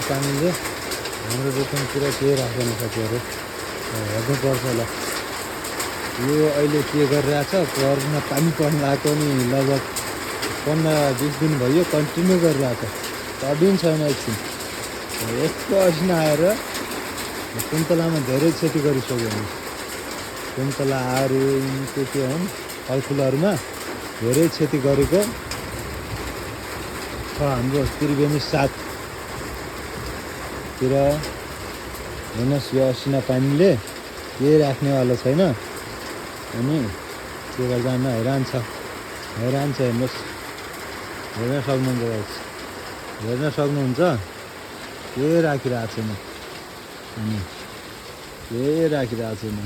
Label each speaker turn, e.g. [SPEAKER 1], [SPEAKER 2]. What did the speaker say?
[SPEAKER 1] पानीले हाम्रो रुकुमतिर केही राखेन सक्यो अरे हेर्नुपर्छ होला यो अहिले के गरिरहेछ घरमा पानी पर्न आएको नि लगभग 15-20 दिन भयो कन्टिन्यू गरिरहेछ कदिन छैन एकछिन यस्तो असिना आएर सुन्तलामा धेरै क्षति गरिसक्यो नि सुन्तला आरू के हुन् फलफुलहरूमा धेरै क्षति गरेको छ हाम्रो त्रिवेणी 7तिर हेर्नुहोस् यो असिना पानीले केही राख्नेवाला छैन अनि के गर्दा हैरान छ हेर्नुहोस् हेर्न सक्नुहुन्छ के राखिरहेको छैन अनि के राखिरहेको छैन